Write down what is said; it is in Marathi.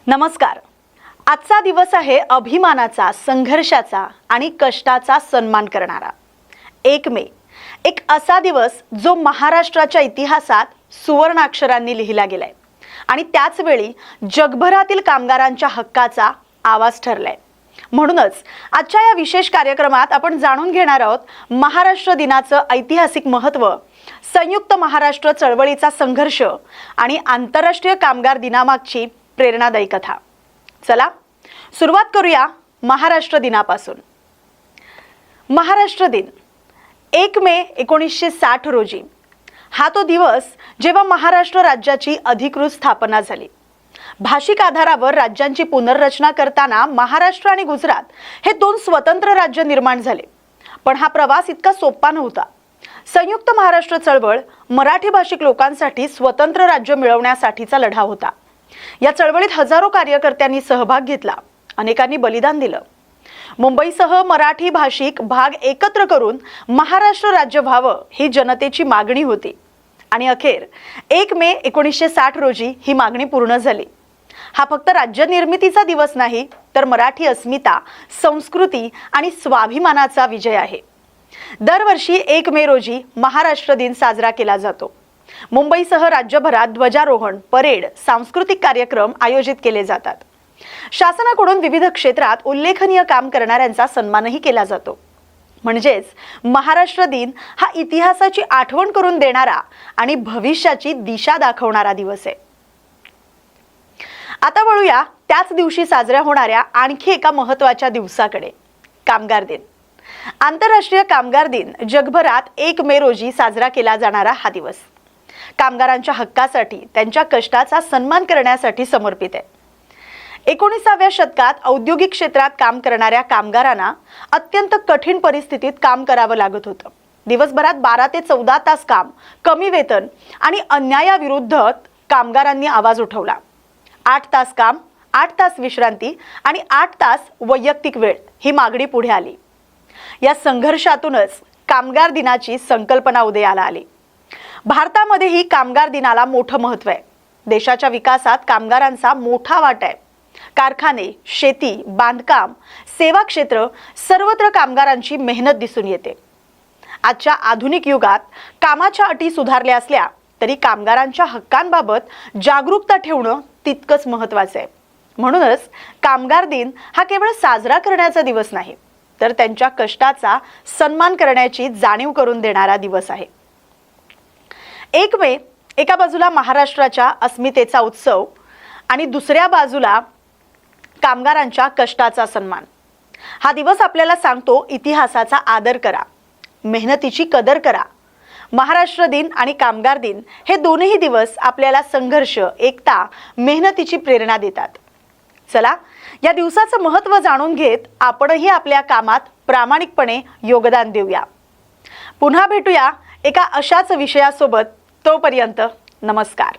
नमस्कार। आजचा दिवस आहे अभिमानाचा, संघर्षाचा आणि कष्टाचा सन्मान करणारा 1 मे। एक असा दिवस जो महाराष्ट्राच्या इतिहासात सुवर्णाक्षरांनी लिहिला गेलाय आणि त्याच वेळी जगभरातील कामगारांच्या हक्काचा आवाज ठरलाय। म्हणूनच आजच्या या विशेष कार्यक्रमात आपण जाणून घेणार आहोत महाराष्ट्र दिनाचं ऐतिहासिक महत्त्व, संयुक्त महाराष्ट्र चळवळीचा संघर्ष आणि आंतरराष्ट्रीय कामगार दिनामागची प्रेरणादायी कथा। चला सुरुवात करूया महाराष्ट्र दिनापासून। महाराष्ट्र दिन 1 मे 1960 रोजी हा तो दिवस जेव्हा महाराष्ट्र राज्याची अधिकृत स्थापना झाली। भाषिक आधारावर राज्यांची पुनर्रचना करताना महाराष्ट्र आणि गुजरात हे 2 स्वतंत्र राज्य निर्माण झाले। पण हा प्रवास इतका सोपा नव्हता। संयुक्त महाराष्ट्र चळवळ मराठी भाषिक लोकांसाठी स्वतंत्र राज्य मिळवण्यासाठीचा लढा होता। या चळवळीत हजारो कार्यकर्त्यांनी सहभाग घेतला, अनेकांनी बलिदान दिलं। मुंबईसह मराठी भाषिक भाग एकत्र करून महाराष्ट्र राज्य व्हावं ही जनतेची मागणी होती आणि अखेर 1 मे 1960 रोजी ही मागणी पूर्ण झाली। हा फक्त राज्य निर्मितीचा दिवस नाही, तर मराठी अस्मिता, संस्कृती आणि स्वाभिमानाचा विजय आहे। दरवर्षी 1 मे रोजी महाराष्ट्र दिन साजरा केला जातो। मुंबईसह राज्यभरात ध्वजारोहण, परेड, सांस्कृतिक कार्यक्रम आयोजित केले जातात। शासनाकडून विविध क्षेत्रात उल्लेखनीय काम करणाऱ्यांचा सन्मानही केला जातो। म्हणजेच महाराष्ट्र दिन हा इतिहासाची आठवण करून देणारा आणि भविष्याची दिशा दाखवणारा दिवस आहे। आता वळूया त्याच दिवशी साजऱ्या होणाऱ्या आणखी एका महत्त्वाच्या दिवसाकडे, कामगार दिन। आंतरराष्ट्रीय कामगार दिन जगभरात 1 मे रोजी साजरा केला जाणारा हा दिवस कामगारांच्या हक्कासाठी, त्यांच्या कष्टाचा सन्मान करण्यासाठी समर्पित आहे। 19व्या शतकात औद्योगिक क्षेत्रात काम करणाऱ्या कामगारांना अत्यंत कठीण परिस्थितीत काम करावं लागत होतं। दिवसभरात 12 ते 14 तास काम, कमी वेतन आणि अन्यायाविरुद्ध कामगारांनी आवाज उठवला। 8 तास काम, 8 तास विश्रांती आणि 8 तास वैयक्तिक वेळ ही मागणी पुढे आली। या संघर्षातूनच कामगार दिनाची संकल्पना उदयाला आली। भारतामध्येही कामगार दिनाला मोठं महत्त्व आहे। देशाच्या विकासात कामगारांचा मोठा वाटा आहे। कारखाने, शेती, बांधकाम, सेवा क्षेत्र सर्वत्र कामगारांची मेहनत दिसून येते। आजच्या आधुनिक युगात कामाच्या अटी सुधारल्या असल्या तरी कामगारांच्या हक्कांबाबत जागरूकता ठेवणं तितकंच महत्त्वाचं आहे। म्हणूनच कामगार दिन हा केवळ साजरा करण्याचा दिवस नाही, तर त्यांच्या कष्टाचा सन्मान करण्याची जाणीव करून देणारा दिवस आहे। 1 मे एका बाजूला महाराष्ट्राच्या अस्मितेचा उत्सव आणि दुसऱ्या बाजूला कामगारांच्या कष्टाचा सन्मान। हा दिवस आपल्याला सांगतो इतिहासाचा आदर करा, मेहनतीची कदर करा। महाराष्ट्र दिन आणि कामगार दिन हे दोनही दिवस आपल्याला संघर्ष, एकता, मेहनतीची प्रेरणा देतात। चला या दिवसाचं महत्त्व जाणून घेत आपणही आपल्या कामात प्रामाणिकपणे योगदान देऊया। पुन्हा भेटूया एका अशाच विषयासोबत। तोपर्यंत नमस्कार।